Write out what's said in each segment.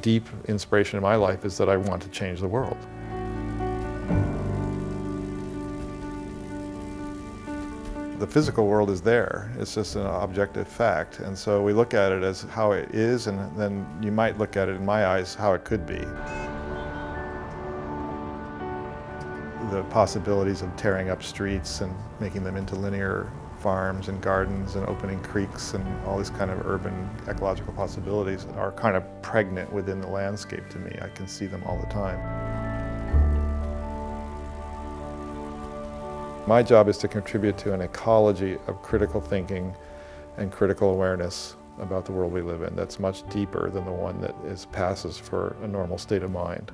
deep inspiration in my life is that I want to change the world. The physical world is there. It's just an objective fact. And so we look at it as how it is, and then you might look at it, in my eyes, how it could be. The possibilities of tearing up streets and making them into linear farms and gardens and opening creeks and all these kind of urban ecological possibilities are kind of pregnant within the landscape to me. I can see them all the time. My job is to contribute to an ecology of critical thinking and critical awareness about the world we live in that's much deeper than the one that passes for a normal state of mind.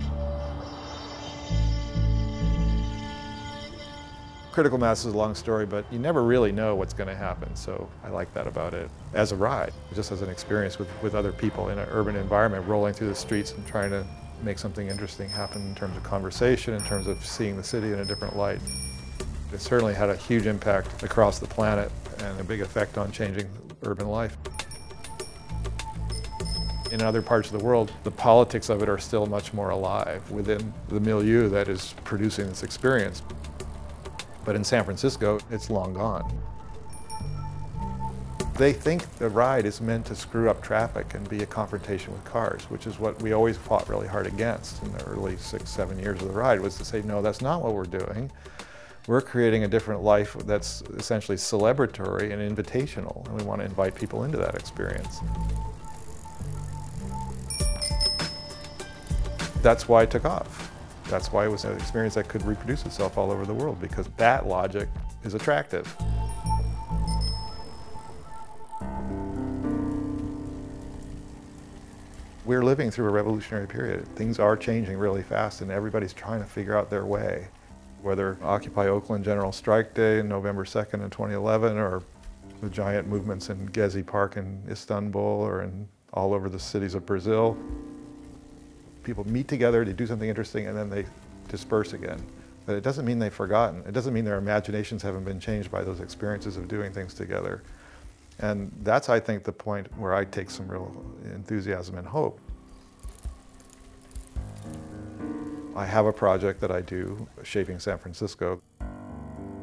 Critical mass is a long story, but you never really know what's going to happen, so I like that about it. As a ride, just as an experience with other people in an urban environment, rolling through the streets and trying to make something interesting happen in terms of conversation, in terms of seeing the city in a different light. It certainly had a huge impact across the planet and a big effect on changing urban life. In other parts of the world, the politics of it are still much more alive within the milieu that is producing this experience. But in San Francisco, it's long gone. They think the ride is meant to screw up traffic and be a confrontation with cars, which is what we always fought really hard against in the early 6, 7 years of the ride, was to say, no, that's not what we're doing. We're creating a different life that's essentially celebratory and invitational, and we want to invite people into that experience. That's why it took off. That's why it was an experience that could reproduce itself all over the world, because that logic is attractive. We're living through a revolutionary period. Things are changing really fast, and everybody's trying to figure out their way. Whether Occupy Oakland General Strike Day, November 2nd in 2011, or the giant movements in Gezi Park in Istanbul or in all over the cities of Brazil. People meet together to do something interesting and then they disperse again. But it doesn't mean they've forgotten. It doesn't mean their imaginations haven't been changed by those experiences of doing things together. And that's, I think, the point where I take some real enthusiasm and hope. I have a project that I do, Shaping San Francisco.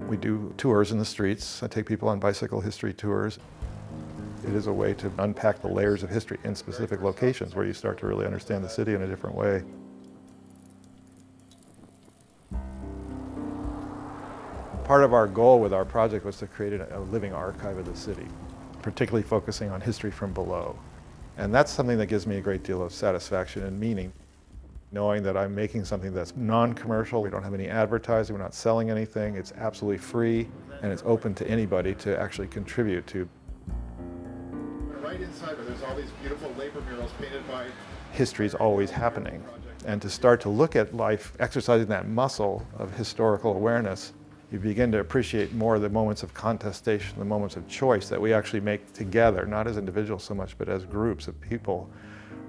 We do tours in the streets. I take people on bicycle history tours. It is a way to unpack the layers of history in specific locations where you start to really understand the city in a different way. Part of our goal with our project was to create a living archive of the city, particularly focusing on history from below. And that's something that gives me a great deal of satisfaction and meaning. Knowing that I'm making something that's non-commercial, we don't have any advertising, we're not selling anything, it's absolutely free, and it's open to anybody to actually contribute to. Right inside where there's all these beautiful labor murals painted by... History's always happening. And to start to look at life, exercising that muscle of historical awareness, you begin to appreciate more the moments of contestation, the moments of choice that we actually make together, not as individuals so much, but as groups of people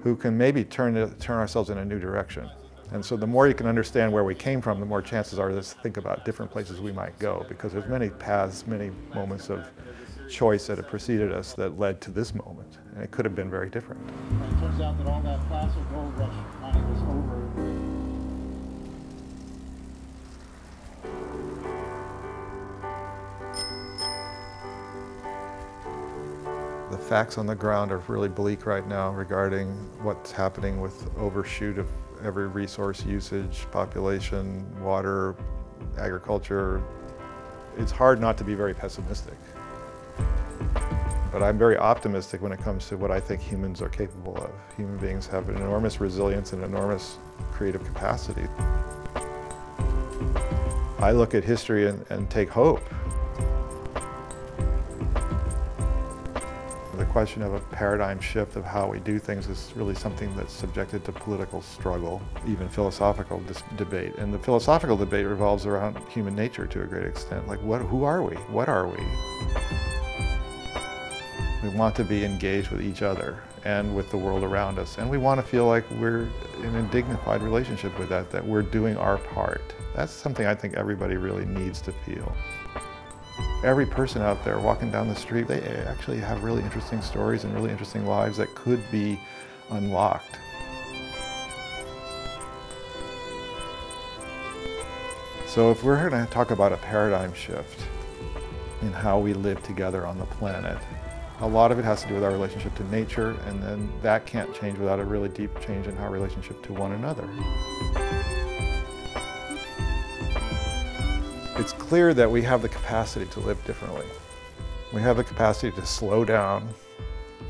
who can maybe turn ourselves in a new direction. And so the more you can understand where we came from, the more chances are to think about different places we might go, because there's many paths, many moments of choice that have preceded us that led to this moment. And it could have been very different. And it turns out that all that fossil gold rush money was over. The facts on the ground are really bleak right now regarding what's happening with overshoot of every resource usage, population, water, agriculture. It's hard not to be very pessimistic. But I'm very optimistic when it comes to what I think humans are capable of. Human beings have an enormous resilience and enormous creative capacity. I look at history and take hope. The question of a paradigm shift of how we do things is really something that's subjected to political struggle, even philosophical debate. And the philosophical debate revolves around human nature to a great extent. Like, who are we? What are we? We want to be engaged with each other and with the world around us. And we want to feel like we're in a dignified relationship with that we're doing our part. That's something I think everybody really needs to feel. Every person out there walking down the street, they actually have really interesting stories and really interesting lives that could be unlocked. So if we're going to talk about a paradigm shift in how we live together on the planet, a lot of it has to do with our relationship to nature, and then that can't change without a really deep change in our relationship to one another. It's clear that we have the capacity to live differently. We have the capacity to slow down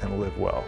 and live well.